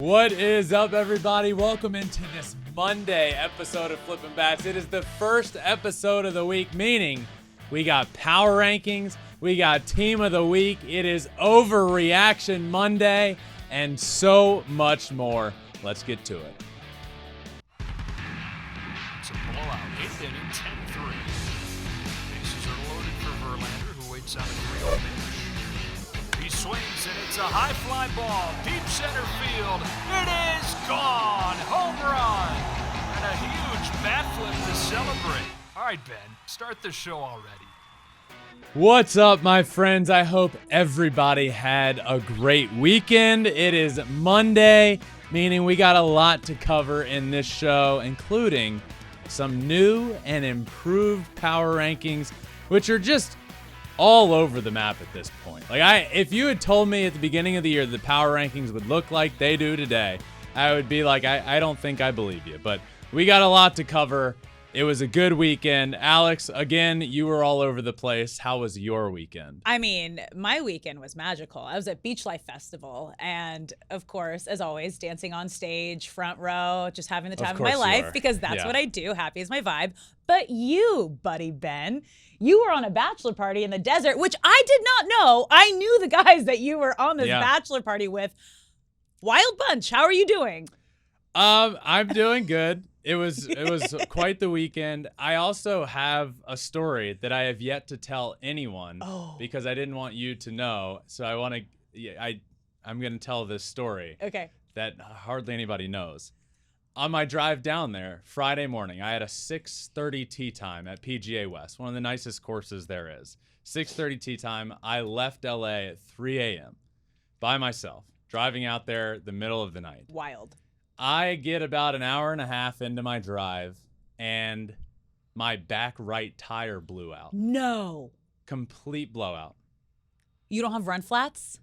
What is up, everybody? Welcome into this Monday episode of Flippin Bats. It is the first episode of the week, meaning we got Power Rankings, we got Team of the Week, it is Overreaction Monday, and so much more. Let's get to it. It's a blowout, 8th inning, 10-3. Bases are loaded for Verlander, who waits on a 3-0 pitch. He swings, and it's a high fly ball, deep center field. It is gone! Home run! And a huge bat flip to celebrate. All right, Ben, start the show already. What's up, my friends? I hope everybody had a great weekend. It is Monday, meaning we got a lot to cover in this show, including some new and improved power rankings, which are just all over the map at this point. If you had told me at the beginning of the year the power rankings would look like they do today, I would be like, I don't think I believe you. But we got a lot to cover. It was a good weekend. Alex, again, you were all over the place. How was your weekend? I mean, my weekend was magical. I was at Beach Life Festival and, of course, as always, dancing on stage, front row, just having the time of my life because that's what I do. Happy is my vibe. But you, buddy Ben, you were on a bachelor party in the desert, which I did not know. I knew the guys that you were on this bachelor party with. Wild bunch. How are you doing? I'm doing good. It was quite the weekend. I also have a story that I have yet to tell anyone because I didn't want you to know. So I'm going to tell this story. Okay. That hardly anybody knows. On my drive down there Friday morning, I had a 6:30 tee time at PGA West, one of the nicest courses there is. 6:30 tee time. I left LA at 3 a.m. by myself, driving out there the middle of the night. Wild. I get about an hour and a half into my drive, and my back right tire blew out. No. Complete blowout. You don't have run flats?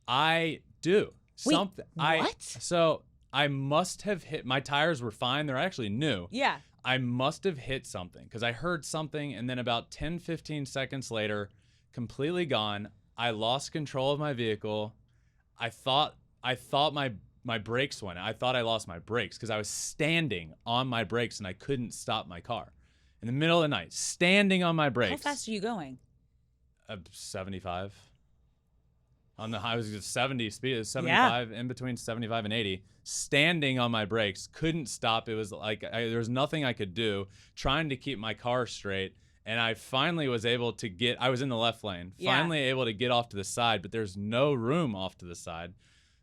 I do. Wait, what? So I must have hit, my tires were fine. They're actually new. Yeah. I must have hit something because I heard something, and then about 10, 15 seconds later, completely gone. I lost control of my vehicle. I thought my brakes went out. I thought I lost my brakes because I was standing on my brakes and I couldn't stop my car. In the middle of the night, standing on my brakes. How fast are you going? 75. On the high, I was at 70 speed, 75, in between 75 and 80. Standing on my brakes, couldn't stop. It was like there was nothing I could do, trying to keep my car straight. And I finally was able to I was in the left lane, finally able to get off to the side, but there's no room off to the side.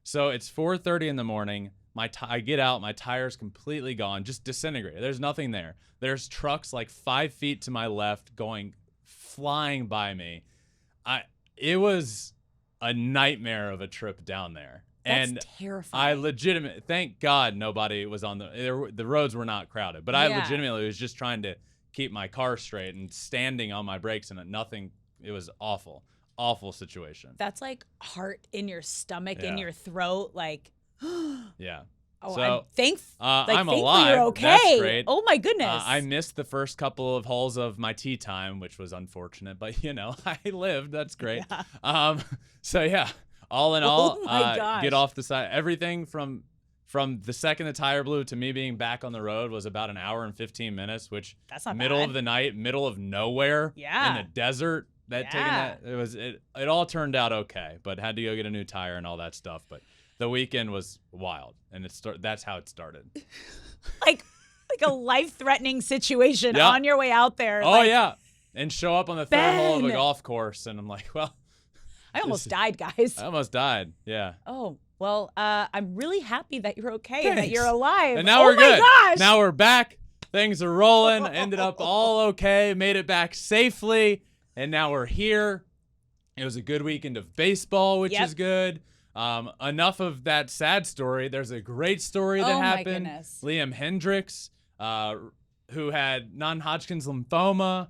So it's 4:30 in the morning. I get out, my tire's completely gone, just disintegrated. There's nothing there. There's trucks like 5 feet to my left flying by me. It was a nightmare of a trip down there. That's terrifying. Thank God nobody was on the roads were not crowded, but I legitimately was just trying to keep my car straight and standing on my brakes and nothing. It was awful. Awful situation. That's like heart in your stomach, in your throat, like. Yeah. Oh, so, I'm I'm alive. You're okay. That's great. Oh my goodness. I missed the first couple of holes of my tee time, which was unfortunate, but I lived. That's great. Yeah. So yeah, all in all, my gosh. get off the side. Everything from the second the tire blew to me being back on the road was about an hour and 15 minutes, which that's not middle bad. Of the night, middle of nowhere, in the desert. It all turned out okay, but had to go get a new tire and all that stuff. But the weekend was wild, and that's how it started. like a life-threatening situation on your way out there. Oh yeah, and show up on the third hole of a golf course, and I'm like, well, I almost died, guys. I almost died. Yeah. Oh well, I'm really happy that you're okay and that you're alive. And now we're good. Gosh. Now we're back. Things are rolling. Ended up all okay. Made it back safely. And now we're here. It was a good weekend of baseball, which is good. Enough of that sad story. There's a great story that happened. My goodness. Liam Hendriks, who had non-Hodgkin's lymphoma,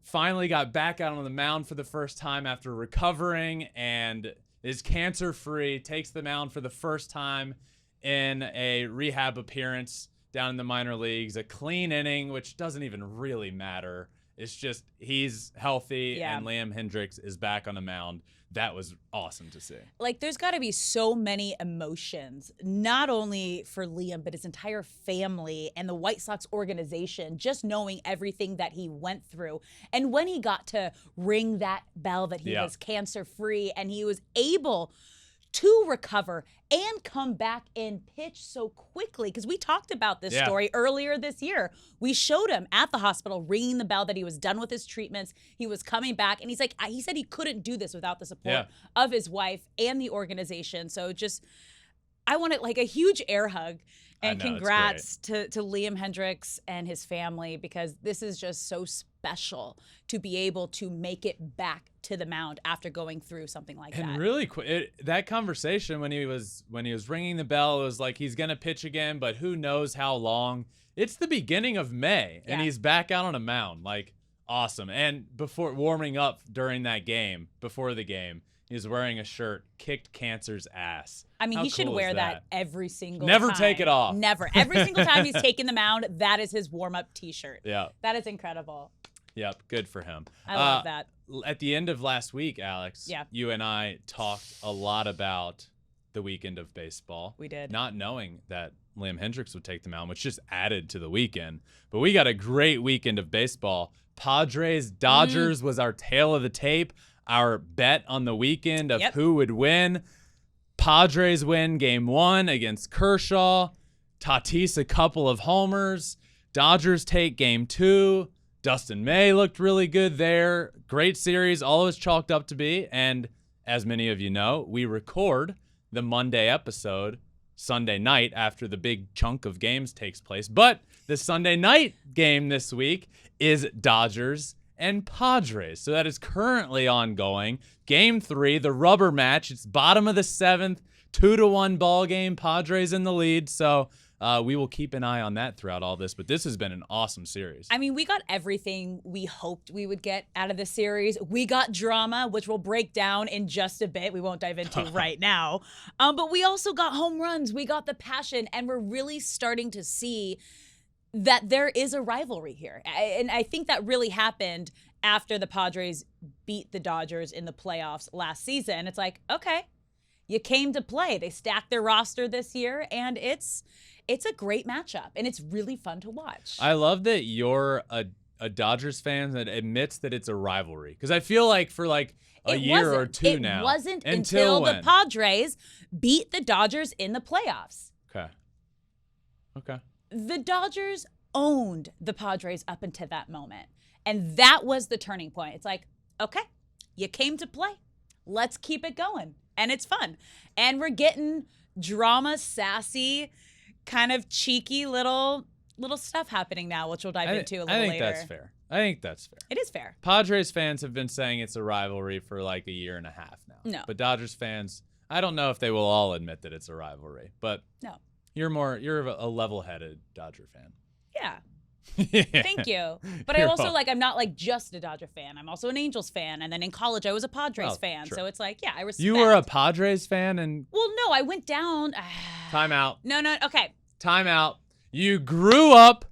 finally got back out on the mound for the first time after recovering and is cancer-free, takes the mound for the first time in a rehab appearance down in the minor leagues. A clean inning, which doesn't even really matter. It's just he's healthy, and Liam Hendriks is back on the mound. that was awesome to see. Like, there's got to be so many emotions, not only for Liam, but his entire family and the White Sox organization, just knowing everything that he went through. And when he got to ring that bell that he was cancer-free and he was able to recover and come back and pitch so quickly, because we talked about this story earlier this year. We showed him at the hospital ringing the bell that he was done with his treatments. He was coming back, and he said he couldn't do this without the support of his wife and the organization. So just, I wanted like a huge air hug. And congrats to Liam Hendriks and his family, because this is just so special to be able to make it back to the mound after going through something like that. And really quick, that conversation when he was ringing the bell, it was like he's gonna pitch again, but who knows how long. It's the beginning of May, and he's back out on a mound. Like, awesome. And before warming up during that game, before the game, he was wearing a shirt, "Kicked Cancer's Ass." I mean, he should wear that every single time. Never take it off. Never. Every single time he's taking the mound, that is his warm-up T-shirt. Yeah. That is incredible. Yep, good for him. I love that. At the end of last week, Alex, you and I talked a lot about the weekend of baseball. We did. Not knowing that Liam Hendriks would take the mound, which just added to the weekend. But we got a great weekend of baseball. Padres, Dodgers was our tail of the tape. Our bet on the weekend of who would win. Padres win game 1 against Kershaw. Tatis a couple of homers. Dodgers take game 2. Dustin May looked really good there. Great series, all it was chalked up to be. And as many of you know, we record the Monday episode Sunday night after the big chunk of games takes place. But the Sunday night game this week is Dodgers and Padres. So that is currently ongoing. Game 3, the rubber match. It's bottom of the 7th, 2-1 ball game. Padres in the lead. So we will keep an eye on that throughout all this. But this has been an awesome series. I mean, we got everything we hoped we would get out of the series. We got drama, which we'll break down in just a bit. We won't dive into right now. But we also got home runs. We got the passion. And we're really starting to see that there is a rivalry here. And I think that really happened after the Padres beat the Dodgers in the playoffs last season. It's like, okay, you came to play. They stacked their roster this year, and it's a great matchup, and it's really fun to watch. I love that you're a Dodgers fan that admits that it's a rivalry, because I feel like for like a year or two now. It wasn't until the Padres beat the Dodgers in the playoffs. Okay. The Dodgers owned the Padres up until that moment. And that was the turning point. It's like, okay, you came to play. Let's keep it going. And it's fun. And we're getting drama, sassy, kind of cheeky little stuff happening now, which we'll dive into a little later. I think that's fair. It is fair. Padres fans have been saying it's a rivalry for like a year and a half now. No. But Dodgers fans, I don't know if they will all admit that it's a rivalry. But no. You're a level-headed Dodger fan. Yeah. Thank you. But I also I'm not like just a Dodger fan. I'm also an Angels fan. And then in college, I was a Padres fan. Sure. So it's like, yeah, I respect. You were a Padres fan and. Well, no, I went down. Time out. No. Okay. Time out. You grew up,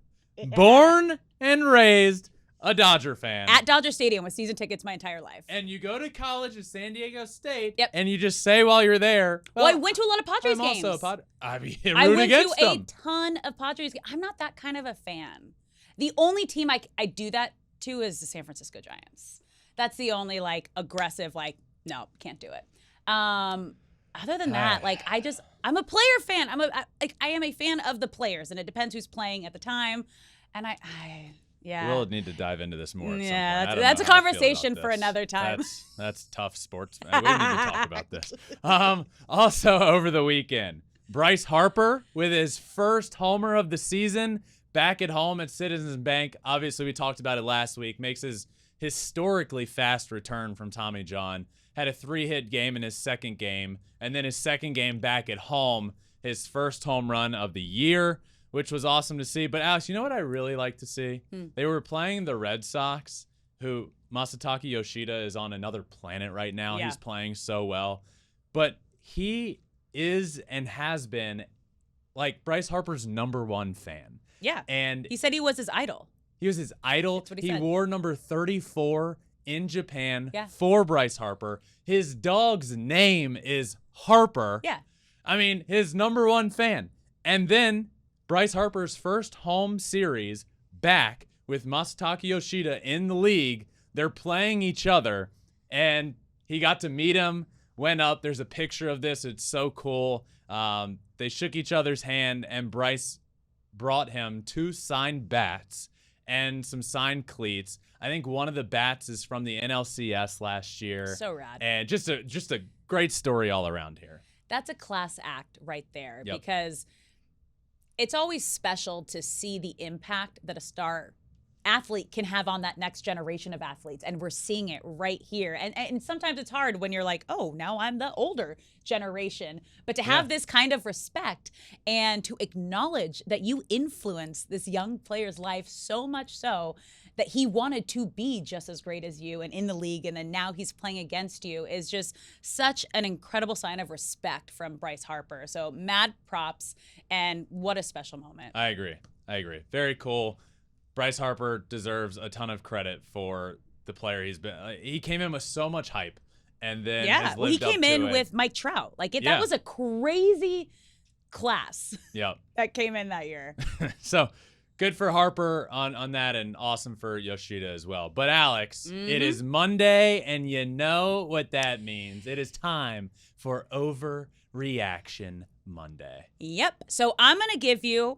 born and raised a Dodger fan. At Dodger Stadium with season tickets my entire life. And you go to college at San Diego State. Yep. And you just say while you're there. Well, I went to a lot of Padres games. I'm also I went to a ton of Padres games. I'm not that kind of a fan. The only team I do that to is the San Francisco Giants. That's the only like aggressive no, can't do it. Other than that, I'm a player fan. I am a fan of the players, and it depends who's playing at the time. And We'll need to dive into this more. Yeah, that's a conversation for another time. That's tough sports. We need to talk about this. Also over the weekend, Bryce Harper with his first homer of the season back at home at Citizens Bank. Obviously, we talked about it last week. Makes his historically fast return from Tommy John. Had a 3-hit game in his second game, and then his second game back at home, his first home run of the year, which was awesome to see. But Alex, you know what I really like to see? They were playing the Red Sox, who Masataka Yoshida is on another planet right now. Yeah. He's playing so well. But he is and has been like Bryce Harper's #1 fan. Yeah. And he said he was his idol. He was his idol. That's what he said. Wore number 34 in Japan Yeah. for Bryce Harper. His dog's name is Harper. Yeah. I mean, his number one fan. And then Bryce Harper's first home series back with Masataka Yoshida in the league. They're playing each other, and he got to meet him, went up. There's a picture of this. It's so cool. They shook each other's hand, and Bryce brought him 2 signed bats and some signed cleats. I think one of the bats is from the NLCS last year. So rad. And just a great story all around here. That's a class act right there, Yep. because it's always special to see the impact that a star athlete can have on that next generation of athletes. And we're seeing it right here. And sometimes it's hard when you're like, oh, now I'm the older generation. But to have this kind of respect and to acknowledge that you influence this young player's life so much so that he wanted to be just as great as you and in the league, and then now he's playing against you, is just such an incredible sign of respect from Bryce Harper. So mad props, and what a special moment. I agree. Very cool. Bryce Harper deserves a ton of credit for the player he's been. He came in with so much hype, and then has lived he came up to in it. with Mike Trout. That was a crazy class Yep. that came in that year. So good for Harper on that, and awesome for Yoshida as well. But Alex, it is Monday, and you know what that means. It is time for Overreaction Monday. Yep. So I'm going to give you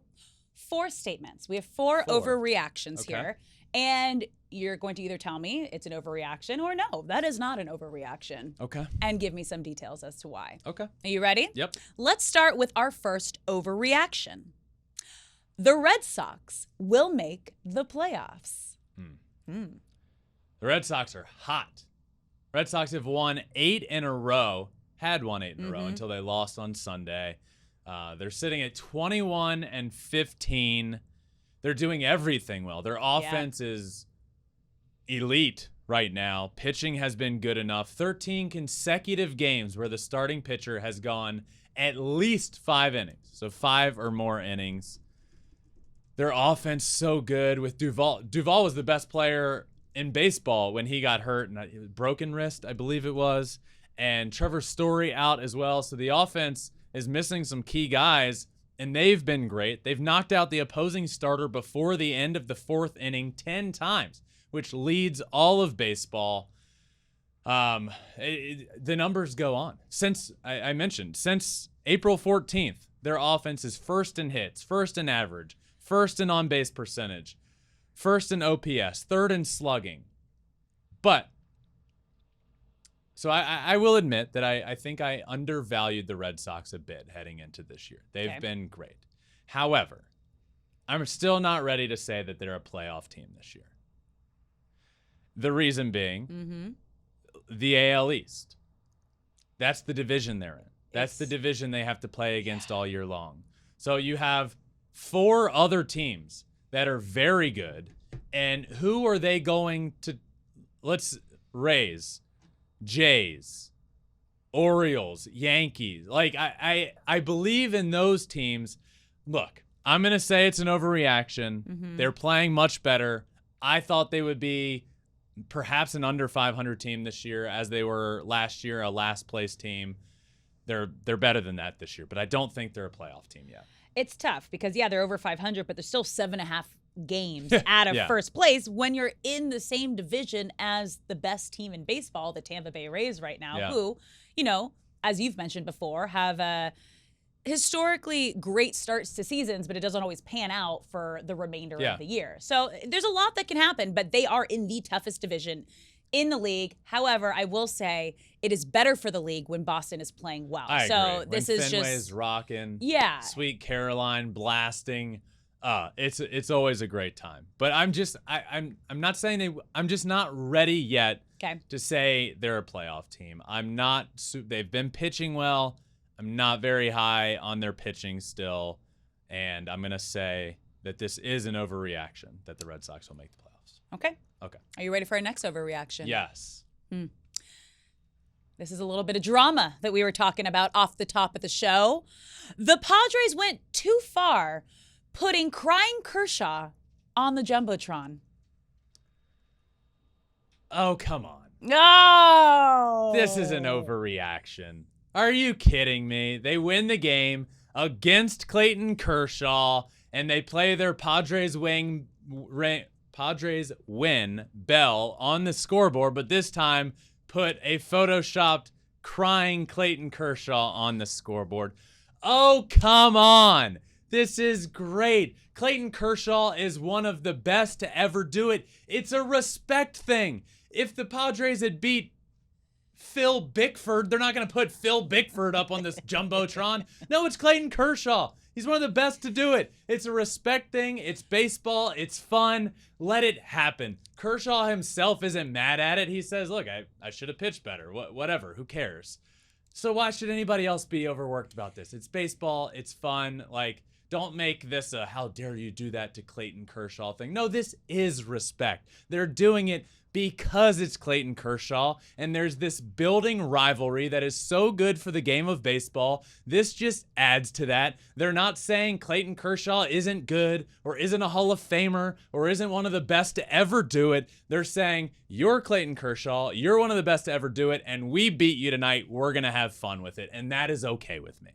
4 statements. We have 4 4. overreactions Okay. here. And you're going to either tell me it's an overreaction or no, that is not an overreaction. Okay. And give me some details as to why. Okay. Are you ready? Yep. Let's start with our first overreaction. The Red Sox will make the playoffs. The Red Sox are hot. Red Sox have won 8 in a row, had won 8 in a row until they lost on Sunday. They're sitting at 21-15. They're doing everything well. Their offense is elite right now. Pitching has been good enough. 13 consecutive games where the starting pitcher has gone at least 5 innings. So 5 or more innings. Their offense so good with Duvall. Duvall was the best player in baseball when he got hurt, and broken wrist, I believe it was. And Trevor Story out as well. So the offense is missing some key guys, and they've been great. They've knocked out the opposing starter before the end of the 4th inning 10 times, which leads all of baseball. The numbers go on. Since I mentioned, since April 14th, their offense is first in hits, first in average, first in on-base percentage, first in OPS, 3rd in slugging. But so I will admit that I think I undervalued the Red Sox a bit heading into this year. They've been great. However, I'm still not ready to say that they're a playoff team this year. The reason being the AL East. That's the division they're in. That's the division they have to play against all year long. So you have 4 other teams that are very good. And who are they going to? Rays, Jays, Orioles, Yankees. I believe in those teams. Look, I'm going to say it's an overreaction. They're playing much better. I thought they would be perhaps an under 500 team this year, as they were last year, a last place team. They're better than that this year, but I don't think they're a playoff team yet. It's tough because, they're over 500, but they're still 7.5 games out of first place when you're in the same division as the best team in baseball, the Tampa Bay Rays right now, who, as you've mentioned before, have historically great starts to seasons, but it doesn't always pan out for the remainder of the year. So there's a lot that can happen, but they are in the toughest division in the league. However, I will say it is better for the league when Boston is playing well. I agree. This when is Fenway just is rocking. Yeah. Sweet Caroline blasting. It's always a great time. But I'm not saying I'm just not ready yet to say they're a playoff team. They've been pitching well. I'm not very high on their pitching still, and I'm going to say that this is an overreaction that the Red Sox will make the playoffs. Okay. Okay. Are you ready for our next overreaction? Yes. This is a little bit of drama that we were talking about off the top of the show. The Padres went too far, putting crying Kershaw on the Jumbotron. Oh, come on. No. This is an overreaction. Are you kidding me? They win the game against Clayton Kershaw, and they play their Padres win bell on the scoreboard, but this time put a photoshopped crying Clayton Kershaw on the scoreboard. Oh, come on. This is great. Clayton Kershaw is one of the best to ever do it. It's a respect thing. If the Padres had beat Phil Bickford, they're not going to put Phil Bickford up on this Jumbotron. No, it's Clayton Kershaw. He's one of the best to do it. It's a respect thing. It's baseball. It's fun. Let it happen. Kershaw himself isn't mad at it. He says, look, I should have pitched better. Whatever. Who cares? So why should anybody else be overworked about this? It's baseball. It's fun. Like, don't make this a how dare you do that to Clayton Kershaw thing. No, this is respect. They're doing it because it's Clayton Kershaw, and there's this building rivalry that is so good for the game of baseball. This just adds to that. They're not saying Clayton Kershaw isn't good or isn't a Hall of Famer or isn't one of the best to ever do it. They're saying, you're Clayton Kershaw, you're one of the best to ever do it, and we beat you tonight. We're going to have fun with it, and that is okay with me.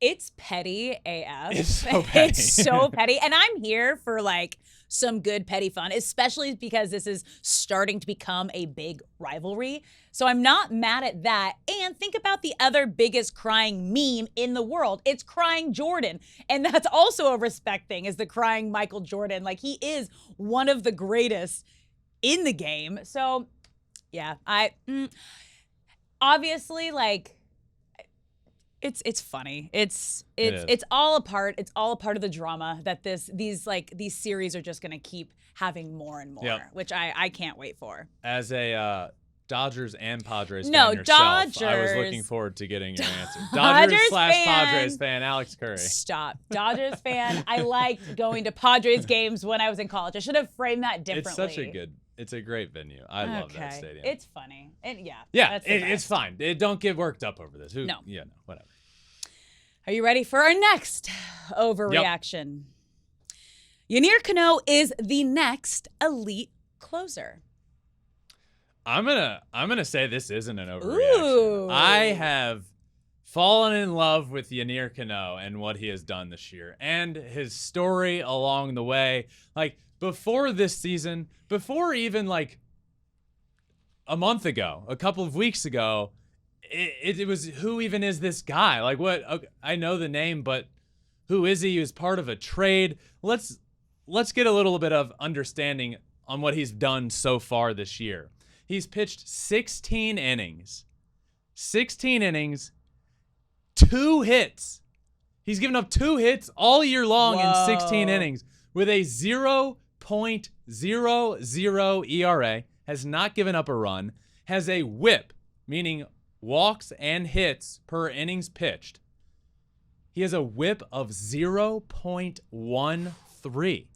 It's petty AF. It's so petty. It's so petty. And I'm here for like some good petty fun, especially because this is starting to become a big rivalry. So I'm not mad at that. And think about the other biggest crying meme in the world. It's crying Jordan. And that's also a respect thing, is the crying Michael Jordan. Like, he is one of the greatest in the game. So yeah, obviously, like, It's funny. It's all a part. It's all a part of the drama that these series are just gonna keep having more and more, which I can't wait for. As a Dodgers and Padres no, fan yourself, Dodgers. I was looking forward to getting your answer. Dodgers/Padres fan Alex Curry. Stop. Dodgers fan. I liked going to Padres games when I was in college. I should have framed that differently. It's a great venue. I love that stadium. It's funny. Yeah, it's fine. Don't get worked up over this. No. Yeah, no, whatever. Are you ready for our next overreaction? Yep. Yennier Cano is the next elite closer. I'm gonna say this isn't an overreaction. Ooh. I have fallen in love with Yennier Cano and what he has done this year and his story along the way. Like, before this season, before even like a month ago, a couple of weeks ago, it was, who even is this guy? Like, what? Okay, I know the name, but who is he? He was part of a trade. Let's get a little bit of understanding on what he's done so far this year. He's pitched 16 innings. 16 innings, 2 hits. He's given up 2 hits all year long in 16 innings with a 0.00 ERA, has not given up a run, has a whip, meaning walks and hits per innings pitched. He has a whip of 0.13.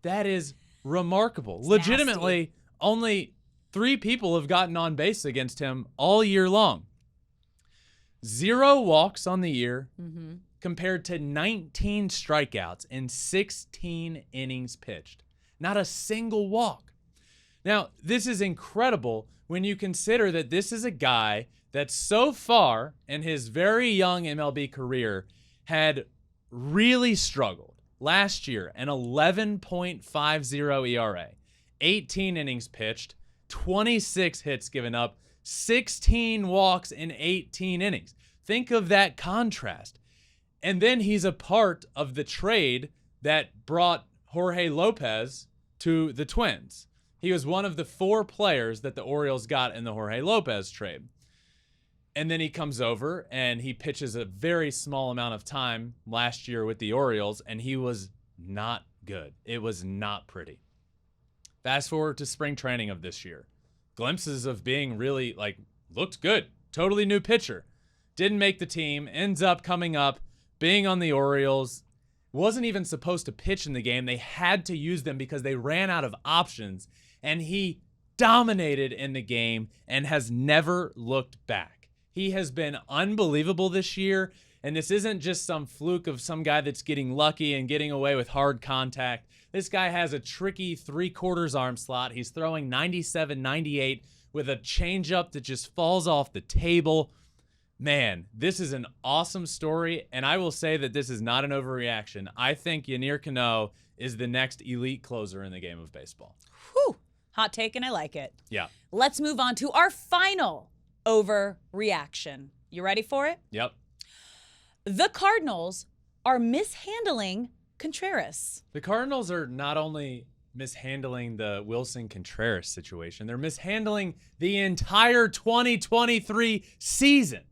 That is remarkable. It's legitimately, nasty. Only 3 people have gotten on base against him all year long. 0 walks on the year, compared to 19 strikeouts in 16 innings pitched. Not a single walk. Now, this is incredible when you consider that this is a guy that so far in his very young MLB career had really struggled. Last year, an 11.50 ERA, 18 innings pitched, 26 hits given up, 16 walks in 18 innings. Think of that contrast. And then he's a part of the trade that brought Jorge Lopez to the Twins. He was one of the 4 players that the Orioles got in the Jorge Lopez trade. And then he comes over and he pitches a very small amount of time last year with the Orioles, and he was not good. It was not pretty. Fast forward to spring training of this year. Glimpses of being really, looked good. Totally new pitcher. Didn't make the team. Ends up coming up, being on the Orioles. Wasn't even supposed to pitch in the game. They had to use them because they ran out of options. And he dominated in the game and has never looked back. He has been unbelievable this year. And this isn't just some fluke of some guy that's getting lucky and getting away with hard contact. This guy has a tricky 3/4 arm slot. He's throwing 97, 98 with a changeup that just falls off the table. Man, this is an awesome story, and I will say that this is not an overreaction. I think Yennier Cano is the next elite closer in the game of baseball. Whew. Hot take, and I like it. Yeah. Let's move on to our final overreaction. You ready for it? Yep. The Cardinals are mishandling Contreras. The Cardinals are not only mishandling the Willson Contreras situation, they're mishandling the entire 2023 season.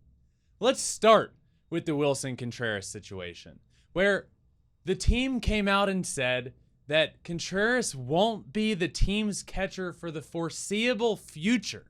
Let's start with the Willson Contreras situation, where the team came out and said that Contreras won't be the team's catcher for the foreseeable future.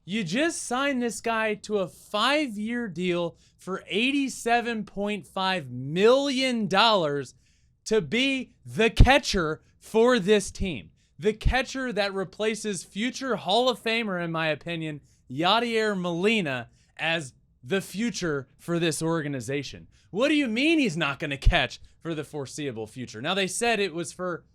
You just signed this guy to a 5-year deal for $87.5 million to be the catcher for this team. The catcher that replaces future Hall of Famer, in my opinion, Yadier Molina, as the future for this organization. What do you mean he's not going to catch for the foreseeable future? Now, they said it was for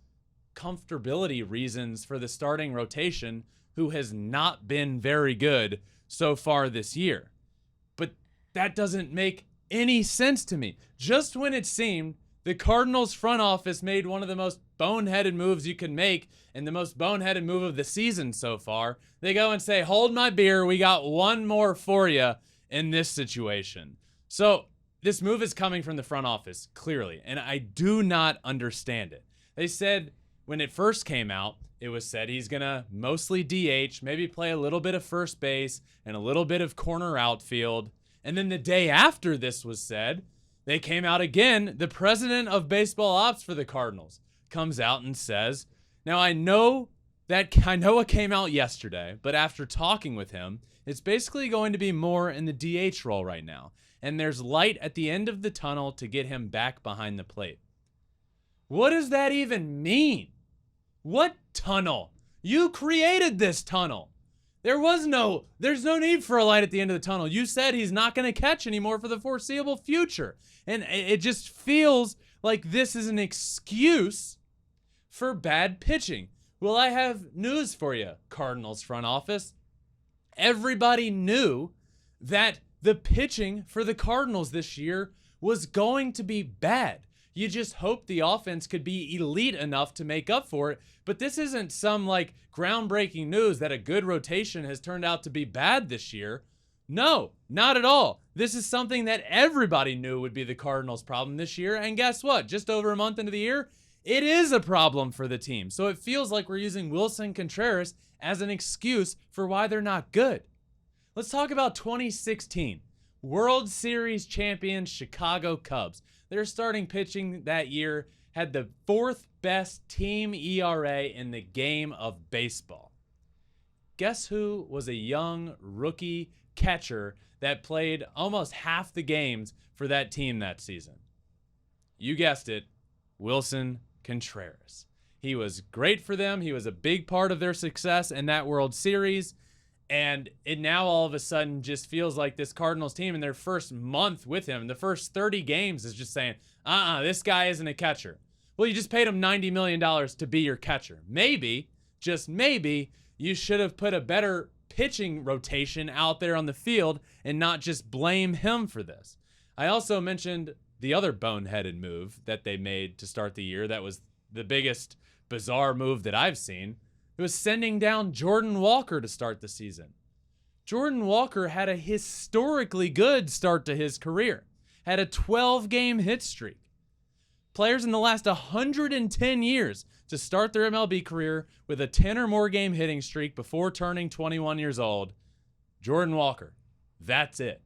comfortability reasons for the starting rotation, who has not been very good so far this year. But that doesn't make any sense to me. Just when it seemed the Cardinals front office made one of the most boneheaded moves you can make and the most boneheaded move of the season so far, they go and say, hold my beer, we got one more for you in this situation. So this move is coming from the front office, clearly, and I do not understand it. They said when it first came out, it was said he's going to mostly DH, maybe play a little bit of first base and a little bit of corner outfield. And then the day after this was said, they came out again. The president of baseball ops for the Cardinals comes out and says, now I know it came out yesterday, but after talking with him, it's basically going to be more in the DH role right now. And there's light at the end of the tunnel to get him back behind the plate. What does that even mean? What tunnel? You created this tunnel. There's no need for a light at the end of the tunnel. You said he's not going to catch anymore for the foreseeable future. And it just feels like this is an excuse for bad pitching. Well, I have news for you, Cardinals front office. Everybody knew that the pitching for the Cardinals this year was going to be bad. You just hope the offense could be elite enough to make up for it. But this isn't some like groundbreaking news that a good rotation has turned out to be bad this year. No, not at all. This is something that everybody knew would be the Cardinals' problem this year. And guess what? Just over a month into the year, it is a problem for the team. So it feels like we're using Willson Contreras as an excuse for why they're not good. Let's talk about 2016. World Series champion Chicago Cubs. Their starting pitching that year had the 4th best team ERA in the game of baseball. Guess who was a young rookie catcher that played almost half the games for that team that season? You guessed it, Willson Contreras. He was great for them. He was a big part of their success in that World Series. And it now all of a sudden just feels like this Cardinals team in their first month with him, the first 30 games, is just saying, this guy isn't a catcher. Well, you just paid him $90 million to be your catcher. Maybe, just maybe, you should have put a better pitching rotation out there on the field and not just blame him for this. I also mentioned the other boneheaded move that they made to start the year. That was the biggest bizarre move that I've seen. It was sending down Jordan Walker to start the season. Jordan Walker had a historically good start to his career, had a 12-game hit streak. Players in the last 110 years to start their MLB career with a 10 or more game hitting streak before turning 21 years old. Jordan Walker, that's it.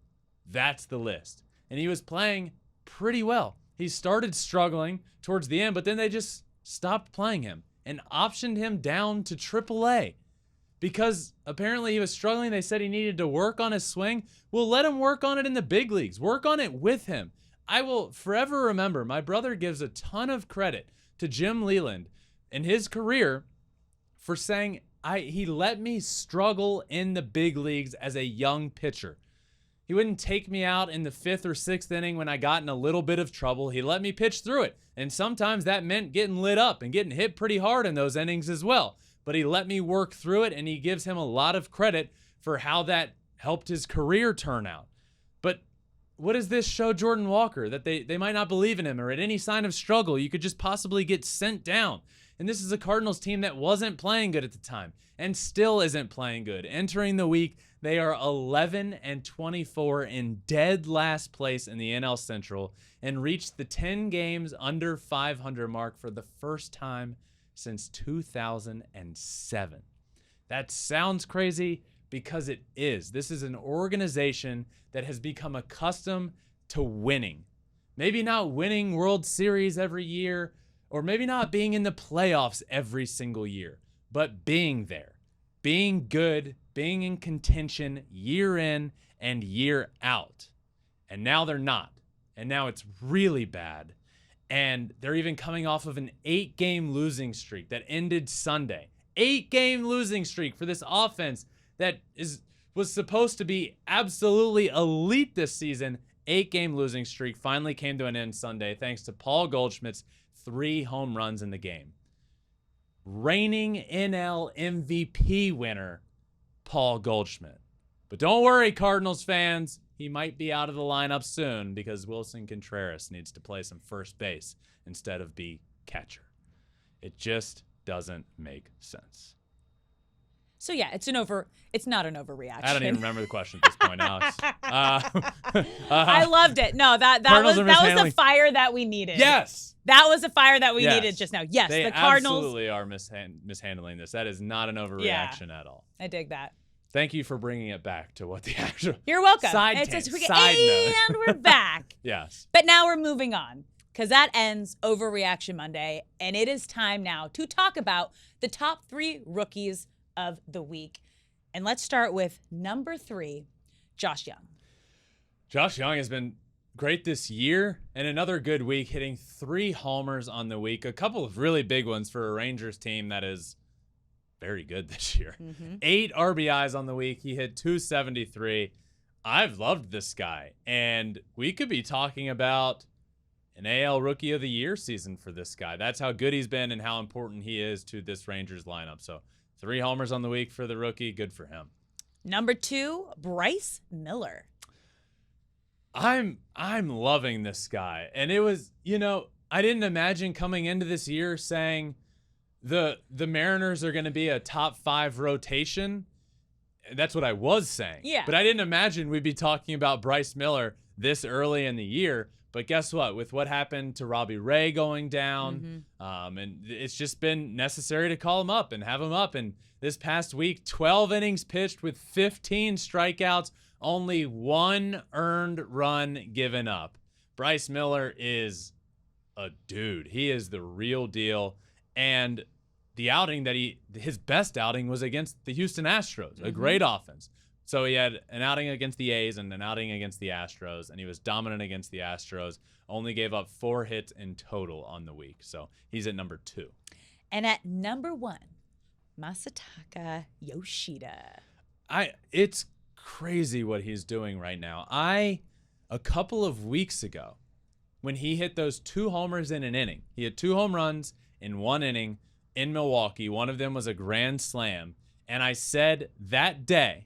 That's the list. And he was playing pretty well. He started struggling towards the end, but then they just stopped playing him and optioned him down to AAA because apparently he was struggling. They said he needed to work on his swing. Well, let him work on it in the big leagues. Work on it with him. I will forever remember, my brother gives a ton of credit to Jim Leland in his career for saying, he let me struggle in the big leagues as a young pitcher. He wouldn't take me out in the 5th or 6th inning when I got in a little bit of trouble. He let me pitch through it. And sometimes that meant getting lit up and getting hit pretty hard in those innings as well. But he let me work through it, and he gives him a lot of credit for how that helped his career turn out. But what does this show Jordan Walker? That they might not believe in him, or at any sign of struggle, you could just possibly get sent down. And this is a Cardinals team that wasn't playing good at the time and still isn't playing good. Entering the week, they are 11-24 in dead last place in the NL Central and reached the 10 games under 500 mark for the first time since 2007. That sounds crazy because it is. This is an organization that has become accustomed to winning. Maybe not winning World Series every year, or maybe not being in the playoffs every single year, but being there, being good, being in contention year in and year out. And now they're not. And now it's really bad. And they're even coming off of an 8-game losing streak that ended Sunday. 8-game losing streak for this offense that was supposed to be absolutely elite this season. 8-game losing streak finally came to an end Sunday thanks to Paul Goldschmidt's 3 home runs in the game. Reigning NL MVP winner, Paul Goldschmidt. But don't worry, Cardinals fans. He might be out of the lineup soon because Willson Contreras needs to play some first base instead of be catcher. It just doesn't make sense. So yeah, it's not an overreaction. I don't even remember the question at this point, Alex. I loved it. No, that was the fire that we needed. Yes. That was the fire that we needed just now. Yes, they the Cardinals absolutely are mishandling this. That is not an overreaction at all. I dig that. Thank you for bringing it back to what the actual. You're welcome. Side note. And we're back. Yes. But now we're moving on because that ends Overreaction Monday, and it is time now to talk about the top 3 rookies of the week. And let's start with number 3, Josh Young. Josh Young has been great this year, and another good week, hitting 3 homers on the week. A couple of really big ones for a Rangers team that is very good this year. 8 RBIs on the week. He hit 273. I've loved this guy, and we could be talking about an AL Rookie of the Year season for this guy. That's how good he's been and how important he is to this Rangers lineup. So 3 homers on the week for the rookie. Good for him. Number 2, Bryce Miller. I'm loving this guy. And it was, I didn't imagine coming into this year saying the Mariners are going to be a top 5 rotation. That's what I was saying. Yeah. But I didn't imagine we'd be talking about Bryce Miller this early in the year. But guess what? With what happened to Robbie Ray going down, and it's just been necessary to call him up and have him up. And this past week, 12 innings pitched with 15 strikeouts, only 1 earned run given up. Bryce Miller is a dude. He is the real deal. And the outing his best outing was against the Houston Astros, a great offense. So he had an outing against the A's and an outing against the Astros, and he was dominant against the Astros. Only gave up 4 hits in total on the week. So he's at number 2. And at number 1, Masataka Yoshida. It's crazy what he's doing right now. A couple of weeks ago, when he hit those 2 homers in an inning, he had 2 home runs in 1 inning in Milwaukee. One of them was a grand slam. And I said that day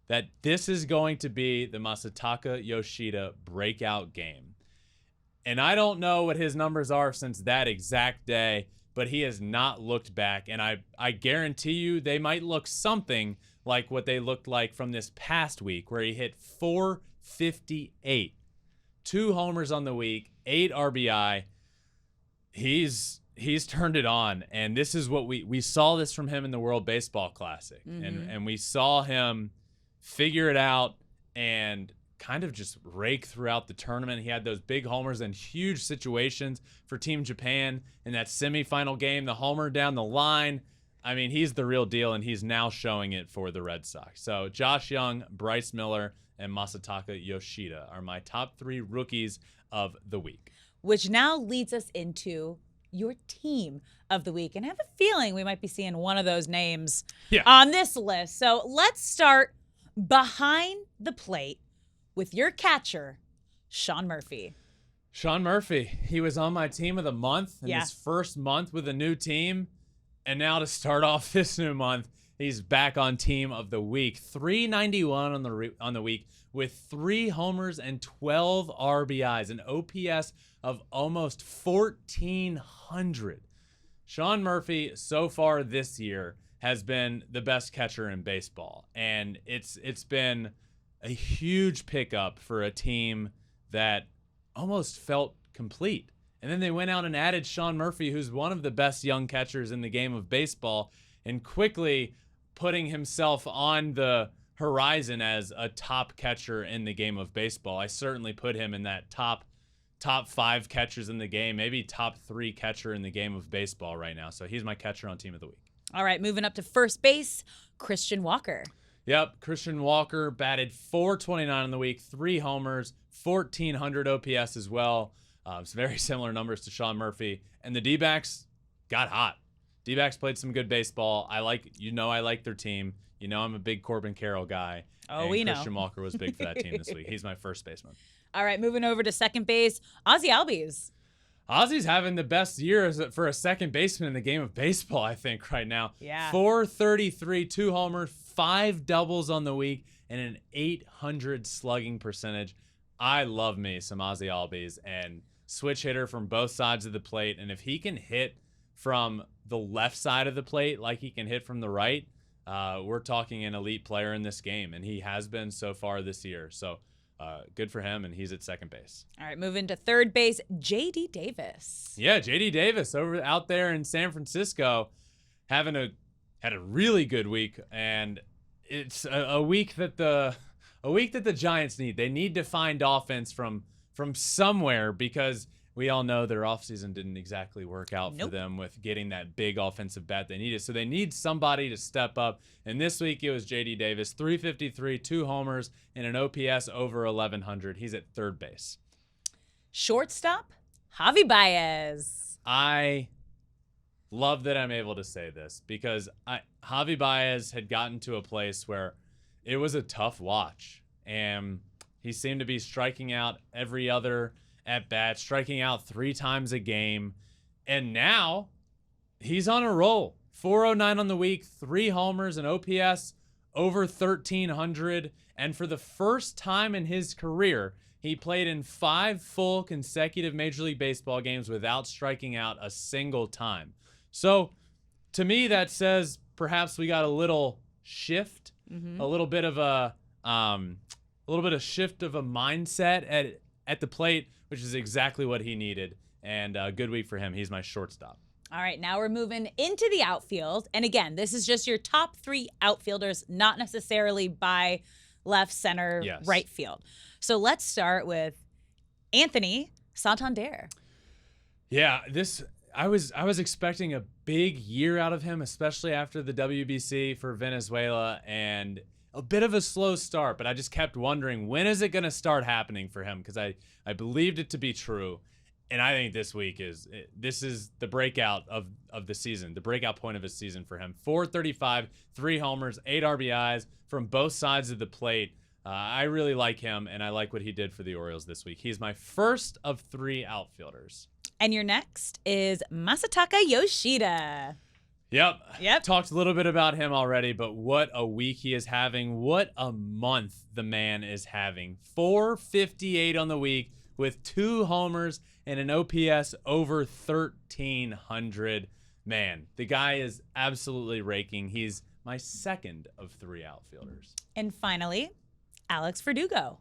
that this is going to be the Masataka Yoshida breakout game. And I don't know what his numbers are since that exact day, but he has not looked back. And I guarantee you they might look something like what they looked like from this past week, where he hit 458. 2 homers on the week, 8 RBI. He's turned it on, and this is what we saw this from him in the World Baseball Classic. And we saw him figure it out and kind of just rake throughout the tournament. He had those big homers in huge situations for Team Japan in that semifinal game, the homer down the line. I mean, he's the real deal, and he's now showing it for the Red Sox. So Josh Young, Bryce Miller, and Masataka Yoshida are my top 3 rookies of the week. Which now leads us into your team of the week. And I have a feeling we might be seeing one of those names on this list. So let's start behind the plate with your catcher, Sean Murphy. Sean Murphy, he was on my team of the month in his first month with a new team. And now to start off this new month, he's back on team of the week. 391 on the week with 3 homers and 12 RBIs, an OPS of almost 1,400. Sean Murphy so far this year has been the best catcher in baseball. And it's been a huge pickup for a team that almost felt complete. And then they went out and added Sean Murphy, who's one of the best young catchers in the game of baseball, and quickly putting himself on the horizon as a top catcher in the game of baseball. I certainly put him in that top 5 catchers in the game, maybe top 3 catcher in the game of baseball right now. So he's my catcher on team of the week. All right, moving up to first base, Christian Walker. Yep, Christian Walker batted .429 on the week, 3 homers, 1,400 OPS as well. It's very similar numbers to Sean Murphy. And the D-backs got hot. D-backs played some good baseball. I like their team. You know I'm a big Corbin Carroll guy. Oh, we know. Christian Walker was big for that team this week. He's my first baseman. All right, moving over to second base, Ozzie Albies. Ozzie's having the best year for a second baseman in the game of baseball, I think, right now. Yeah. 433, 2 homers, 5 doubles on the week, and an .800 slugging percentage. I love me some Ozzie Albies, and switch hitter from both sides of the plate. And if he can hit from the left side of the plate like he can hit from the right, we're talking an elite player in this game, and he has been so far this year. So good for him, and he's at second base. All right, moving to third base, J.D. Davis. Yeah, J.D. Davis out there in San Francisco had a really good week, and it's a week that the Giants need. They need to find offense from somewhere, because we all know their offseason didn't exactly work out for them with getting that big offensive bat they needed. So they need somebody to step up. And this week it was J.D. Davis, 353, 2 homers, and an OPS over 1,100. He's at third base. Shortstop, Javi Baez. I love that I'm able to say this, because Javi Baez had gotten to a place where it was a tough watch. And he seemed to be striking out every other at bat, striking out 3 times a game. And now he's on a roll. 409 on the week, 3 homers, an OPS over 1,300. And for the first time in his career, he played in 5 full consecutive Major League Baseball games without striking out a single time. So to me, that says perhaps we got a little shift, a little bit of a shift of a mindset at the plate, which is exactly what he needed. And a good week for him. He's my shortstop. All right, now we're moving into the outfield. And again, this is just your top 3 outfielders, not necessarily by left, center, right field. So let's start with Anthony Santander. Yeah, I was expecting a big year out of him, especially after the WBC for Venezuela, and a bit of a slow start, but I just kept wondering, when is it going to start happening for him? Because I believed it to be true. And I think this week is the breakout of the season, the breakout point of his season for him. 435, 3 homers, 8 RBIs from both sides of the plate. I really like him, and I like what he did for the Orioles this week. He's my first of 3 outfielders. And your next is Masataka Yoshida. Yep. Talked a little bit about him already, but what a week he is having. What a month the man is having. 458 on the week with 2 homers and an OPS over 1,300. Man, the guy is absolutely raking. He's my second of 3 outfielders. And finally, Alex Verdugo.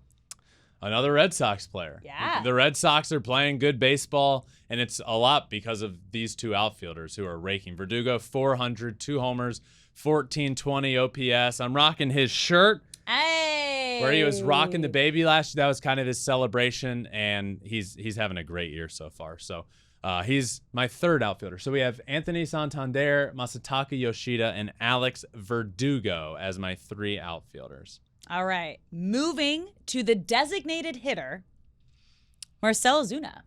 Another Red Sox player. Yeah. The Red Sox are playing good baseball, and it's a lot because of these 2 outfielders who are raking. Verdugo, 400, 2 homers, 1,420 OPS. I'm rocking his shirt. Hey. Where he was rocking the baby last year. That was kind of his celebration, and he's having a great year so far. So he's my 3rd outfielder. So we have Anthony Santander, Masataka Yoshida, and Alex Verdugo as my 3 outfielders. All right. Moving to the designated hitter, Marcell Ozuna.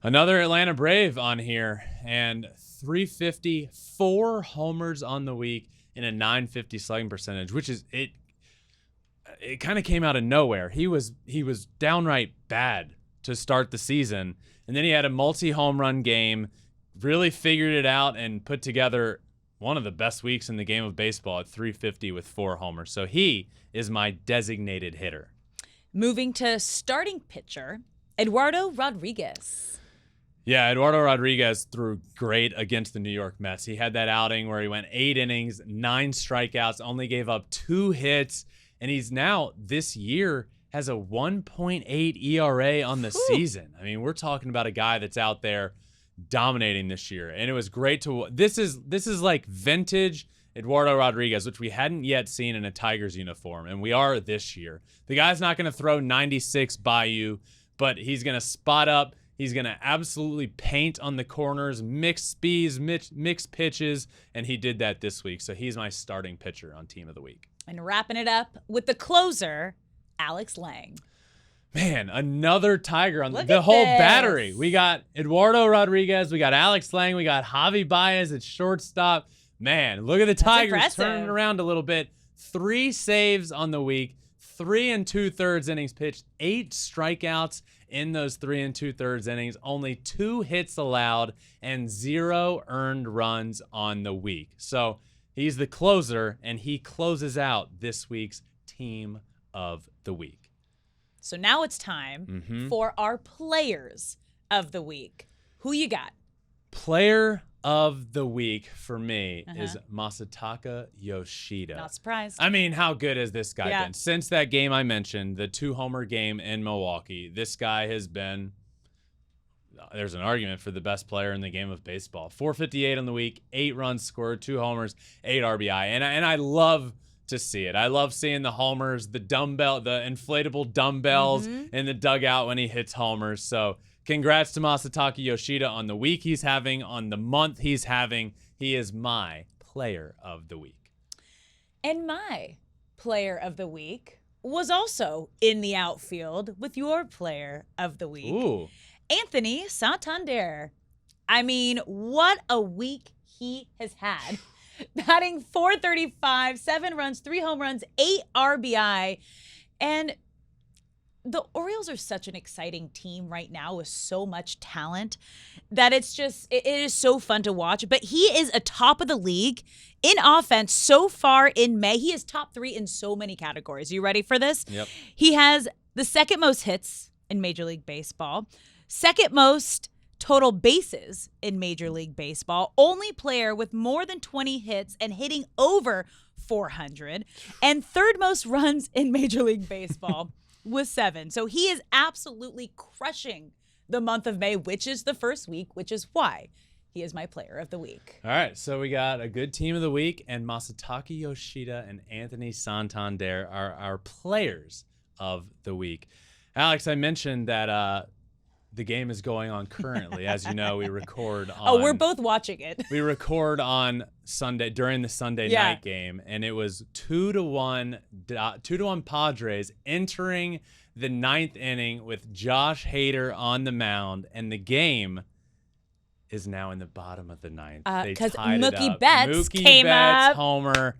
Another Atlanta Brave on here, and 350, 4 homers on the week, and a .950 slugging percentage, which is it. it kind of came out of nowhere. He was downright bad to start the season, and then he had a multi-home run game, really figured it out, and put together one of the best weeks in the game of baseball at 350 with 4 homers. So he is my designated hitter. Moving to starting pitcher, Eduardo Rodriguez. Yeah, Eduardo Rodriguez threw great against the New York Mets. He had that outing where he went 8 innings, 9 strikeouts, only gave up 2 hits, and he's now, this year, has a 1.8 ERA on the season. I mean, we're talking about a guy that's out there dominating this year, and it was great to. This is like vintage Eduardo Rodriguez, which we hadn't yet seen in a Tigers uniform, and we are this year. The guy's not going to throw 96 by you, but he's going to spot up. He's going to absolutely paint on the corners, mix speeds, mix pitches, and he did that this week. So he's my starting pitcher on Team of the Week. And wrapping it up with the closer, Alex Lang. Man, another Tiger on the whole battery. We got Eduardo Rodriguez, we got Alex Lang, we got Javi Baez at shortstop. Man, look at the Tigers turning around a little bit. 3 saves on the week, 3 2/3 innings pitched, 8 strikeouts in those 3 2/3 innings, only 2 hits allowed, and 0 earned runs on the week. So he's the closer, and he closes out this week's Team of the Week. So now it's time for our players of the week. Who you got? Player of the week for me is Masataka Yoshida. Not surprised. I mean, how good has this guy been? Since that game I mentioned, the 2-homer game in Milwaukee, this guy has been, there's an argument for the best player in the game of baseball. 458 on the week, 8 runs scored, 2 homers, 8 RBI. And I love to see it. I love seeing the homers, the inflatable dumbbells in the dugout when he hits homers. So congrats to Masataka Yoshida on the week he's having, on the month he's having. He is my player of the week. And my player of the week was also in the outfield with your player of the week. Ooh. Anthony Santander. I mean, what a week he has had. Batting .435, 7 runs, 3 home runs, 8 RBI. And the Orioles are such an exciting team right now with so much talent that it is so fun to watch. But he is a top of the league in offense so far in May. He is top 3 in so many categories. Are you ready for this? Yep. He has the second most hits in Major League Baseball, second most total bases in Major League Baseball, only player with more than 20 hits and hitting over 400, and third most runs in Major League Baseball with 7. So he is absolutely crushing the month of May, which is the first week, which is why he is my player of the week. All right, so we got a good team of the week, and Masataka Yoshida and Anthony Santander are our players of the week. Alex, I mentioned that the game is going on currently. As you know, we record on... Oh, we're both watching it. We record on Sunday, during the Sunday night game, and it was 2-1 Padres entering the 9th inning with Josh Hader on the mound, and the game is now in the bottom of the 9th. Because Mookie Betts came up. Homer.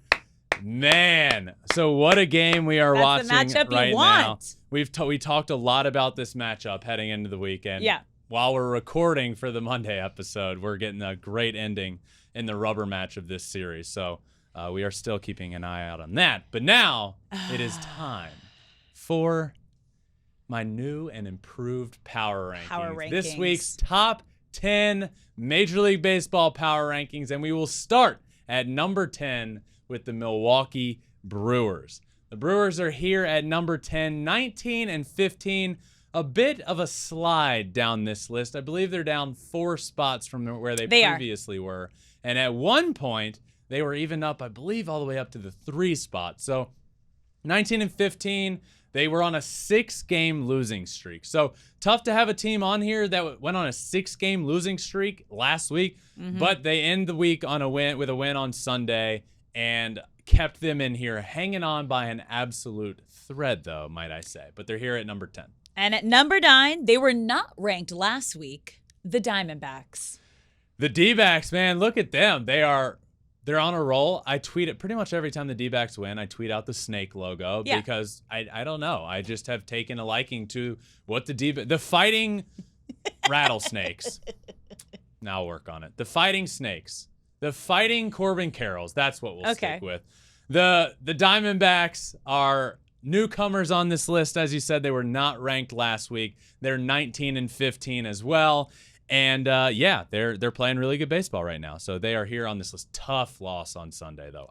Man, so what a game we are watching the matchup right you now. want. We talked a lot about this matchup heading into the weekend. Yeah. While we're recording for the Monday episode, we're getting a great ending in the rubber match of this series. So we are still keeping an eye out on that. But now it is time for my new and improved power rankings. This week's top 10 Major League Baseball power rankings, and we will start at number 10 with the Milwaukee Brewers. The Brewers are here at number 10, 19-15. A bit of a slide down this list. I believe they're down 4 spots from where they previously were. And at one point, they were even up, I believe, all the way up to the 3 spot. So 19-15, they were on a 6-game losing streak. So tough to have a team on here that went on a 6-game losing streak last week, but they end the week on with a win on Sunday, and kept them in here hanging on by an absolute thread, though, might I say. But they're here at number 10. And at number 9, they were not ranked last week, the Diamondbacks. The D-backs, man, look at them. They are they're on a roll. I tweet it pretty much every time the D-backs win. I tweet out the snake logo because I don't know. I just have taken a liking to what the fighting rattlesnakes. Now I'll work on it. The fighting snakes. The fighting Corbin Carrolls. That's what we'll stick with. The Diamondbacks are newcomers on this list. As you said, they were not ranked last week. They're 19-15 as well. And they're playing really good baseball right now. So they are here on this list. Tough loss on Sunday, though.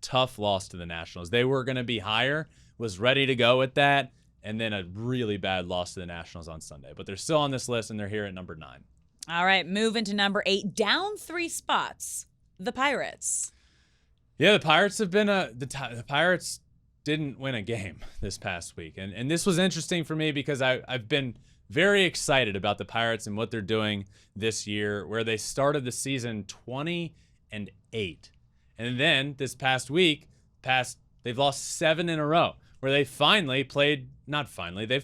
Tough loss to the Nationals. They were going to be higher, was ready to go with that, and then a really bad loss to the Nationals on Sunday. But they're still on this list, and they're here at number 9. All right, moving to number 8, down 3 spots, the Pirates. Yeah, the Pirates have been the Pirates didn't win a game this past week. And this was interesting for me because I've been very excited about the Pirates and what they're doing this year, where they started the season 20-8. And then this past week, they've lost 7 in a row, where they they've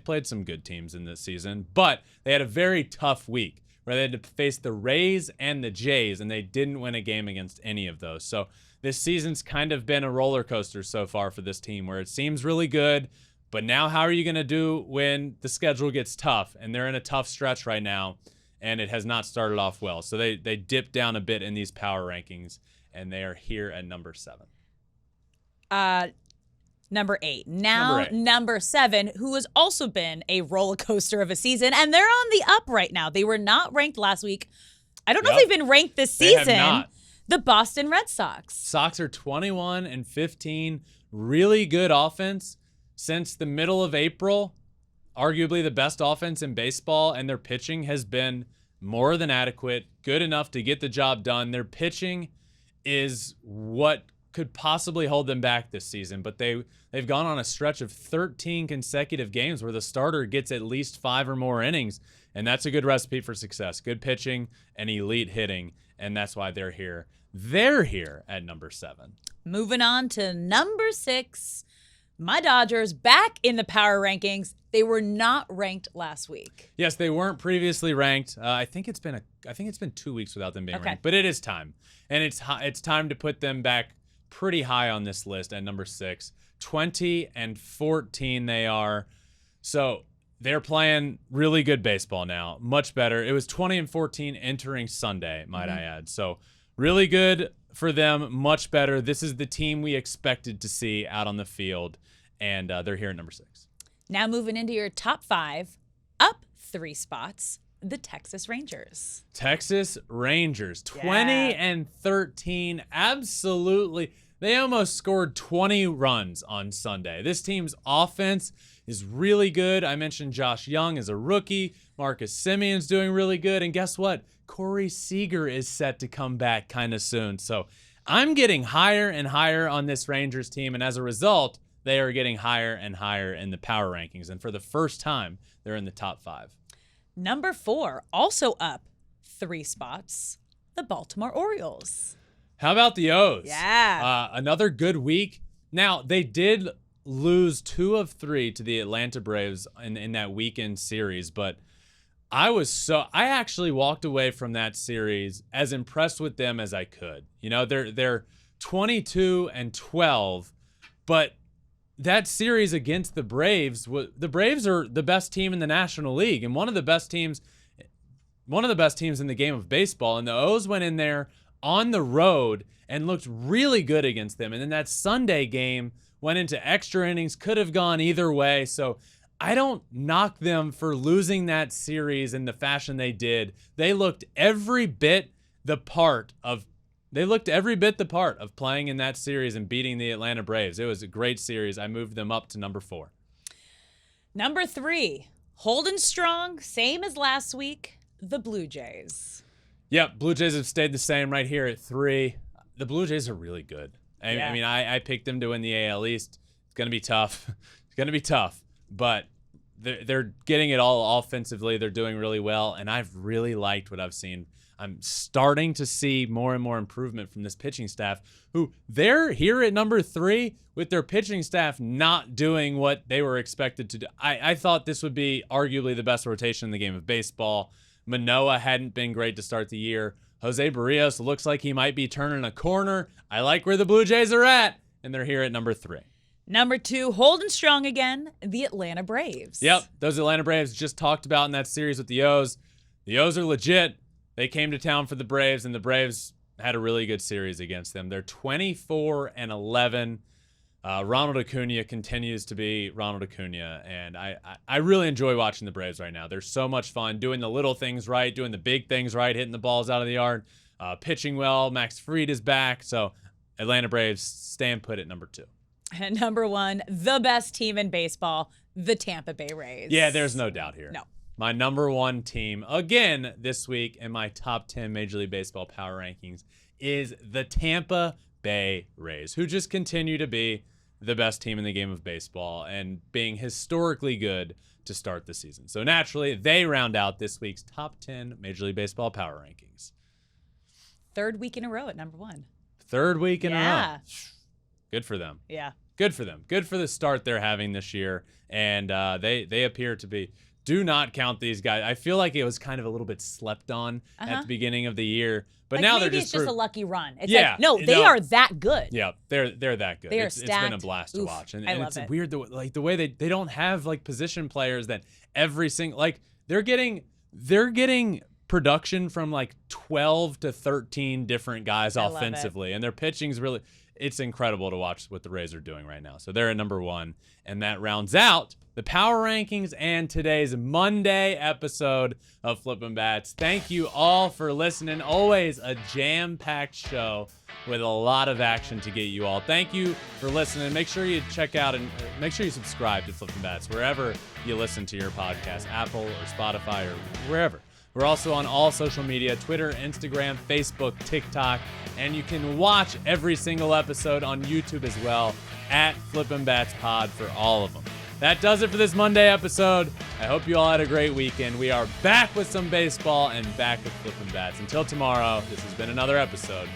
played some good teams in this season, but they had a very tough week where they had to face the Rays and the Jays, and they didn't win a game against any of those. So this season's kind of been a roller coaster so far for this team, where it seems really good, but now how are you going to do when the schedule gets tough? And they're in a tough stretch right now, and it has not started off well. So they dipped down a bit in these power rankings, and they are here at number 7. Number 8. Now, number 7, who has also been a roller coaster of a season, and they're on the up right now. They were not ranked last week. I don't know if they've been ranked this season. They have not. The Boston Red Sox. Sox are 21-15. Really good offense since the middle of April. Arguably the best offense in baseball, and their pitching has been more than adequate, good enough to get the job done. Their pitching is what could possibly hold them back this season, but they've gone on a stretch of 13 consecutive games where the starter gets at least 5 or more innings, and that's a good recipe for success. Good pitching and elite hitting, and that's why they're here. They're here at number 7. Moving on to number 6, my Dodgers back in the power rankings. They were not ranked last week. Yes, they weren't previously ranked. I think it's been 2 weeks without them being ranked, but it is time, and it's time to put them back pretty high on this list at number 6. 20-14 they are. So they're playing really good baseball now, much better. It was 20-14 entering Sunday, might I add. So really good for them, much better. This is the team we expected to see out on the field, and they're here at number 6. Now moving into your top 5, up 3 spots, the Texas Rangers. Texas Rangers, 20-13, absolutely. They almost scored 20 runs on Sunday. This team's offense is really good. I mentioned Josh Young is a rookie. Marcus Semion's doing really good. And guess what? Corey Seager is set to come back kind of soon. So I'm getting higher and higher on this Rangers team. And as a result, they are getting higher and higher in the power rankings. And for the first time, they're in the top 5. Number 4, also up 3 spots, the Baltimore Orioles. How about the O's? Yeah. Another good week. Now, they did lose 2 of 3 to the Atlanta Braves in that weekend series, but I actually walked away from that series as impressed with them as I could. You know, they're 22-12, but that series against the Braves are the best team in the National League and one of the best teams in the game of baseball, and the O's went in there on the road and looked really good against them. And then that Sunday game went into extra innings, could have gone either way. So I don't knock them for losing that series in the fashion they did. They looked every bit the part of playing in that series and beating the Atlanta Braves. It was a great series. I moved them up to number 4. Number 3, holding strong, same as last week, the Blue Jays. Yep, Blue Jays have stayed the same right here at 3. The Blue Jays are really good. I mean, I picked them to win the AL East. It's going to be tough. But they're getting it all offensively. They're doing really well, and I've really liked what I've seen. I'm starting to see more and more improvement from this pitching staff, who they're here at number 3 with their pitching staff not doing what they were expected to do. I thought this would be arguably the best rotation in the game of baseball. Manoah hadn't been great to start the year. Jose Barrios looks like he might be turning a corner. I like where the Blue Jays are at, and they're here at number 3. Number 2, holding strong again, the Atlanta Braves. Yep, those Atlanta Braves just talked about in that series with the O's. The O's are legit. They came to town for the Braves, and the Braves had a really good series against them. They're 24-11. Ronald Acuna continues to be Ronald Acuna, and I really enjoy watching the Braves right now. They're so much fun, doing the little things right, doing the big things right, hitting the balls out of the yard, pitching well. Max Fried is back, so Atlanta Braves stand put at number 2. And number 1, the best team in baseball, the Tampa Bay Rays. Yeah, there's no doubt here. No. My number 1 team, again, this week in my top 10 Major League Baseball power rankings is the Tampa Bay Rays, who just continue to be the best team in the game of baseball and being historically good to start the season. So naturally, they round out this week's top 10 Major League Baseball power rankings. 3rd week in a row at number 1. 3rd week in a Yeah. row. Good for them. Yeah. Good for them. Good for the start they're having this year. And they appear to be. Do not count these guys. I feel like it was kind of a little bit slept on at the beginning of the year. But like now maybe they're it's just a lucky run. It's Yeah, like, no, they are that good. Yeah, they're that good. They are It's been a stacked. blast to Oof, watch. And I love it's it. weird the way they don't have like position players that every single like they're getting production from like 12 to 13 different guys I love offensively, and their pitching's really it's incredible to watch what the Rays are doing right now. So they're at number 1, and that rounds out the power rankings and today's Monday episode of Flippin Bats. Thank you all for listening. Always a jam-packed show with a lot of action to get you all. Thank you for listening. Make sure you check out and make sure you subscribe to Flippin Bats wherever you listen to your podcast, Apple or Spotify or wherever. We're also on all social media, Twitter, Instagram, Facebook, TikTok, and you can watch every single episode on YouTube as well at Flippin Bats Pod for all of them. That does it for this Monday episode. I hope you all had a great weekend. We are back with some baseball and back with Flippin Bats. Until tomorrow, this has been another episode